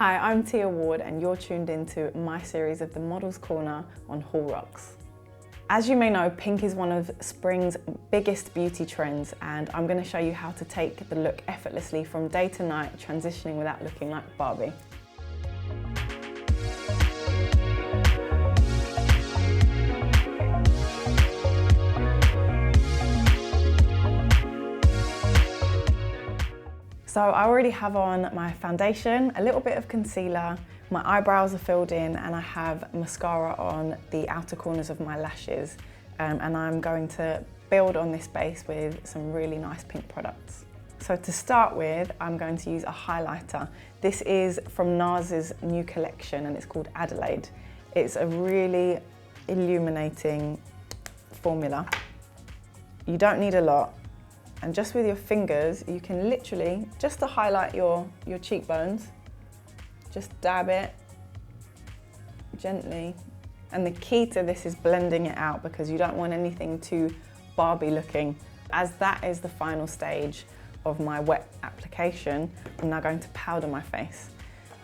Hi, I'm Tia Ward and you're tuned into my series of the Models Corner on Hall Rocks. As you may know, pink is one of spring's biggest beauty trends, and I'm going to show you how to take the look effortlessly from day to night, transitioning without looking like Barbie. So I already have on my foundation, a little bit of concealer, my eyebrows are filled in, and I have mascara on the outer corners of my lashes. And I'm going to build on this base with some really nice pink products. So to start with, I'm going to use a highlighter. This is from NARS's new collection and it's called Adelaide. It's a really illuminating formula. You don't need a lot. And just with your fingers, you can literally, just to highlight your cheekbones, just dab it gently. And the key to this is blending it out because you don't want anything too Barbie looking. As that is the final stage of my wet application, I'm now going to powder my face.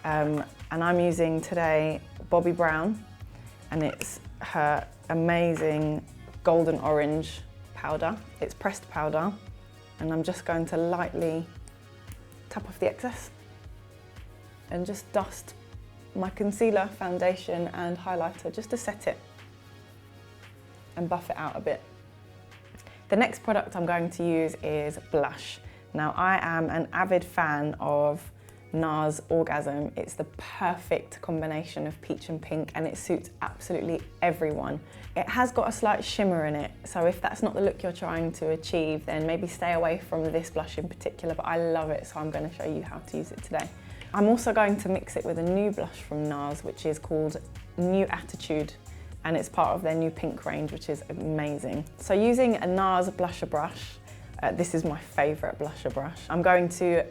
And I'm using today Bobbi Brown, and it's her amazing golden orange powder. It's pressed powder. And I'm just going to lightly tap off the excess and just dust my concealer, foundation and highlighter just to set it and buff it out a bit. The next product I'm going to use is blush. Now I am an avid fan of NARS Orgasm. It's the perfect combination of peach and pink and it suits absolutely everyone. It has got a slight shimmer in it, so if that's not the look you're trying to achieve, then maybe stay away from this blush in particular, but I love it, so I'm going to show you how to use it today. I'm also going to mix it with a new blush from NARS, which is called New Attitude, and it's part of their new pink range, which is amazing. So using a NARS blusher brush, this is my favourite blusher brush, I'm going to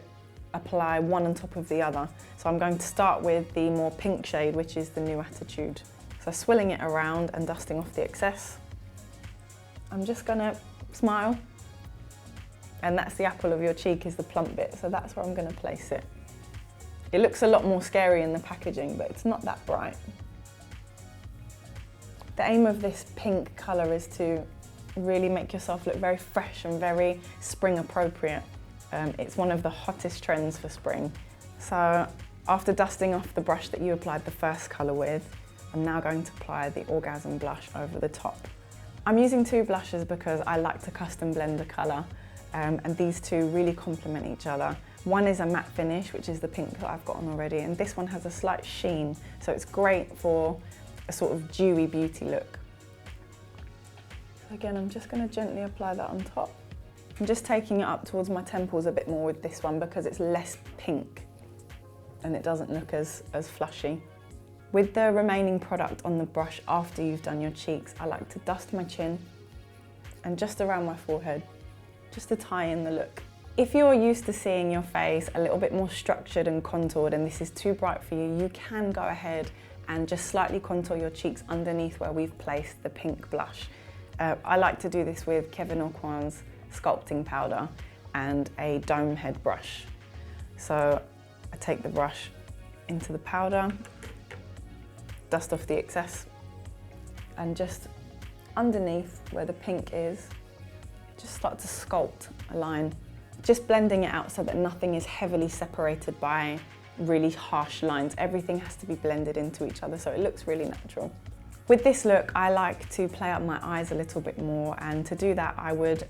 apply one on top of the other. So I'm going to start with the more pink shade, which is the New Attitude. So swirling it around and dusting off the excess. I'm just gonna smile. And that's the apple of your cheek, is the plump bit. So that's where I'm gonna place it. It looks a lot more scary in the packaging, but it's not that bright. The aim of this pink colour is to really make yourself look very fresh and very spring appropriate. It's one of the hottest trends for spring. So after dusting off the brush that you applied the first colour with, I'm now going to apply the Orgasm blush over the top. I'm using two blushes because I like to custom blend the colour, and these two really complement each other. One is a matte finish, which is the pink that I've got on already, and this one has a slight sheen, so it's great for a sort of dewy beauty look. So again, I'm just going to gently apply that on top. I'm just taking it up towards my temples a bit more with this one because it's less pink and it doesn't look as flushy. With the remaining product on the brush after you've done your cheeks, I like to dust my chin and just around my forehead, just to tie in the look. If you're used to seeing your face a little bit more structured and contoured and this is too bright for you, you can go ahead and just slightly contour your cheeks underneath where we've placed the pink blush. I like to do this with Kevyn Aucoin's sculpting powder and a dome head brush. So I take the brush into the powder, dust off the excess, and just underneath where the pink is, just start to sculpt a line. Just blending it out so that nothing is heavily separated by really harsh lines. Everything has to be blended into each other so it looks really natural. With this look, I like to play up my eyes a little bit more, and to do that I would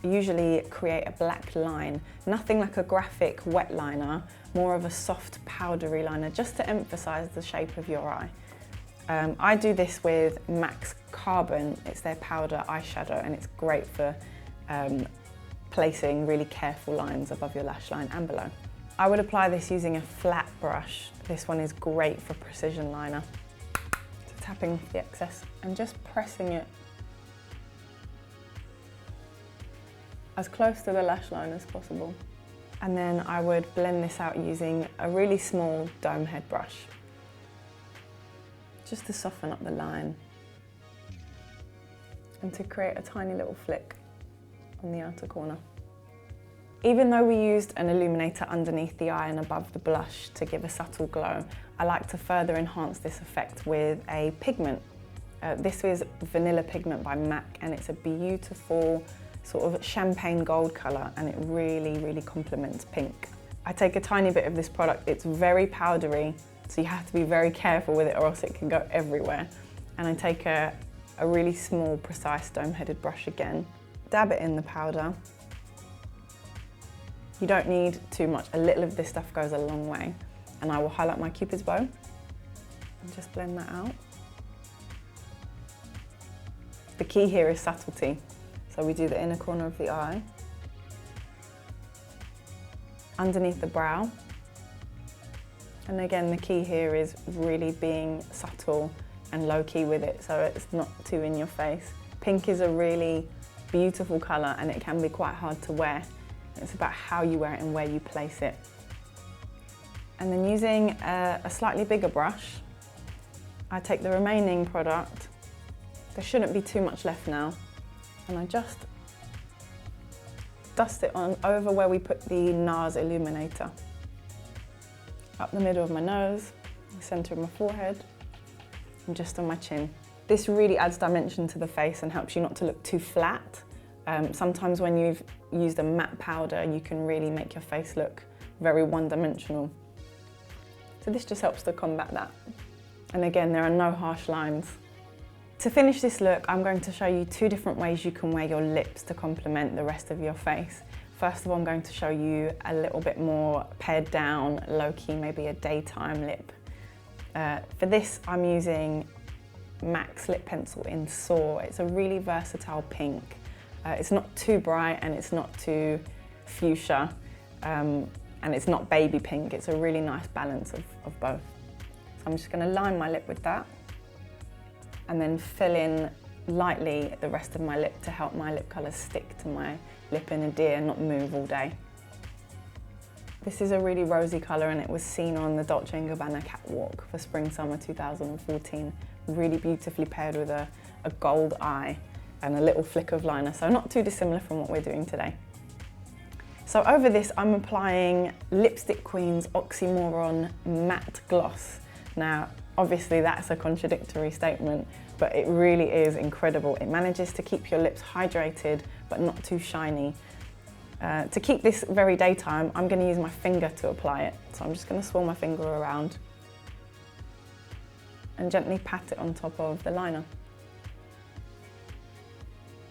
usually create a black line. Nothing like a graphic wet liner, more of a soft powdery liner just to emphasize the shape of your eye. I do this with MAC's Carbon. It's their powder eyeshadow and it's great for placing really careful lines above your lash line and below. I would apply this using a flat brush. This one is great for precision liner. So tapping the excess and just pressing it as close to the lash line as possible. And then I would blend this out using a really small dome head brush, just to soften up the line and to create a tiny little flick on the outer corner. Even though we used an illuminator underneath the eye and above the blush to give a subtle glow, I like to further enhance this effect with a pigment. This is Vanilla Pigment by MAC, and it's a beautiful sort of champagne gold colour, and it really, really complements pink. I take a tiny bit of this product. It's very powdery, so you have to be very careful with it or else it can go everywhere. And I take a really small, precise dome-headed brush again, dab it in the powder. You don't need too much. A little of this stuff goes a long way. And I will highlight my Cupid's bow and just blend that out. The key here is subtlety. So we do the inner corner of the eye, underneath the brow. And again, the key here is really being subtle and low-key with it, so it's not too in your face. Pink is a really beautiful colour, and it can be quite hard to wear. It's about how you wear it and where you place it. And then using a slightly bigger brush, I take the remaining product. There shouldn't be too much left now. And I just dust it on over where we put the NARS Illuminator. Up the middle of my nose, the centre of my forehead, and just on my chin. This really adds dimension to the face and helps you not to look too flat. Sometimes when you've used a matte powder, you can really make your face look very one-dimensional. So this just helps to combat that. And again, there are no harsh lines. To finish this look, I'm going to show you two different ways you can wear your lips to complement the rest of your face. First of all, I'm going to show you a little bit more pared down, low-key, maybe a daytime lip. For this, I'm using MAC's lip pencil in Soar. It's a really versatile pink. It's not too bright and it's not too fuchsia, and it's not baby pink. It's a really nice balance of both. So I'm just going to line my lip with that and then fill in lightly the rest of my lip to help my lip colour stick to my lip and adhere and not move all day. This is a really rosy colour, and it was seen on the Dolce & Gabbana catwalk for Spring/Summer 2014. Really beautifully paired with a gold eye and a little flick of liner, so not too dissimilar from what we're doing today. So over this, I'm applying Lipstick Queen's Oxymoron Matte Gloss. Now, obviously that's a contradictory statement, but it really is incredible. It manages to keep your lips hydrated, but not too shiny. To keep this very daytime, I'm going to use my finger to apply it. So I'm just going to swirl my finger around and gently pat it on top of the liner.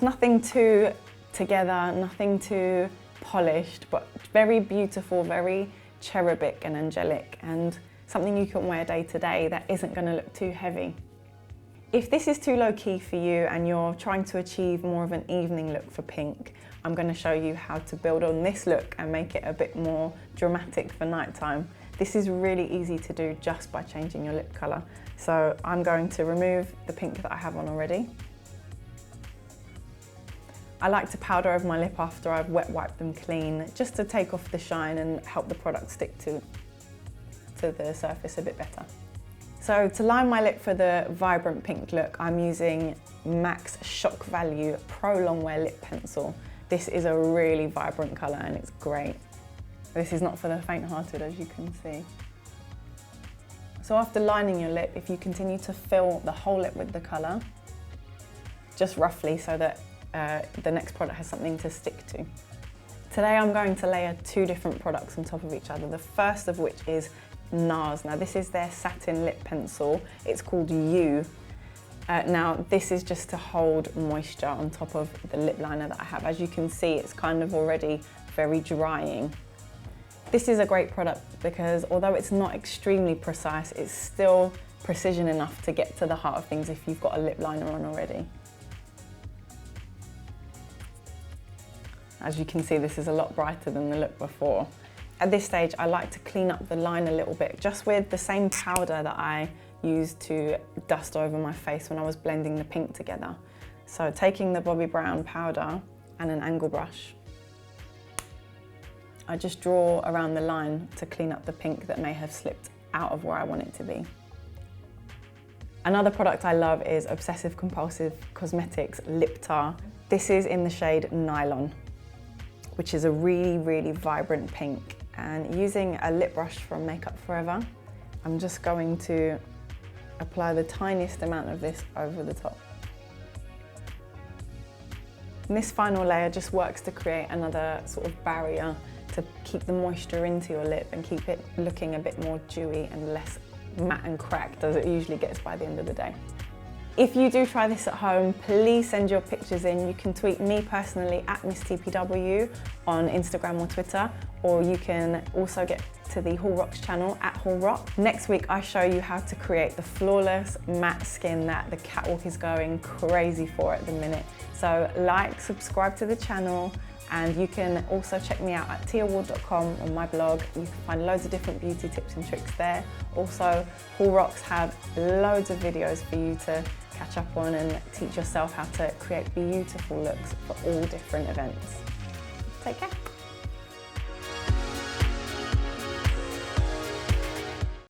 Nothing too together, nothing too polished, but very beautiful, very cherubic and angelic, and something you can wear day to day that isn't going to look too heavy. If this is too low-key for you and you're trying to achieve more of an evening look for pink, I'm going to show you how to build on this look and make it a bit more dramatic for nighttime. This is really easy to do just by changing your lip colour. So I'm going to remove the pink that I have on already. I like to powder over my lip after I've wet wiped them clean, just to take off the shine and help the product stick to the surface a bit better. So to line my lip for the vibrant pink look, I'm using MAC's Shock Value Pro Longwear Lip Pencil. This is a really vibrant colour and it's great. This is not for the faint-hearted, as you can see. So after lining your lip, if you continue to fill the whole lip with the colour, just roughly so that the next product has something to stick to. Today I'm going to layer two different products on top of each other, the first of which is NARS. Now this is their satin lip pencil. It's called You. Now this is just to hold moisture on top of the lip liner that I have. As you can see, it's kind of already very drying. This is a great product because although it's not extremely precise, it's still precision enough to get to the heart of things if you've got a lip liner on already. As you can see, this is a lot brighter than the look before. At this stage, I like to clean up the line a little bit, just with the same powder that I used to dust over my face when I was blending the pink together. So taking the Bobbi brown powder and an angle brush, I just draw around the line to clean up the pink that may have slipped out of where I want it to be. Another product I love is Obsessive Compulsive Cosmetics Lip Tar. This is in the shade Nylon. which is a really, really vibrant pink. And using a lip brush from Makeup Forever, I'm just going to apply the tiniest amount of this over the top. And this final layer just works to create another sort of barrier to keep the moisture into your lip and keep it looking a bit more dewy and less matte and cracked as it usually gets by the end of the day. If you do try this at home, please send your pictures in. You can tweet me personally at MissTPW on Instagram or Twitter, or you can also get to the Hall Rocks channel at Hall Rock. Next week, I show you how to create the flawless matte skin that the catwalk is going crazy for at the minute. So like, subscribe to the channel, and you can also check me out at tiaward.com on my blog. You can find loads of different beauty tips and tricks there. Also, Hall Rocks have loads of videos for you to catch up on and teach yourself how to create beautiful looks for all different events. Take care.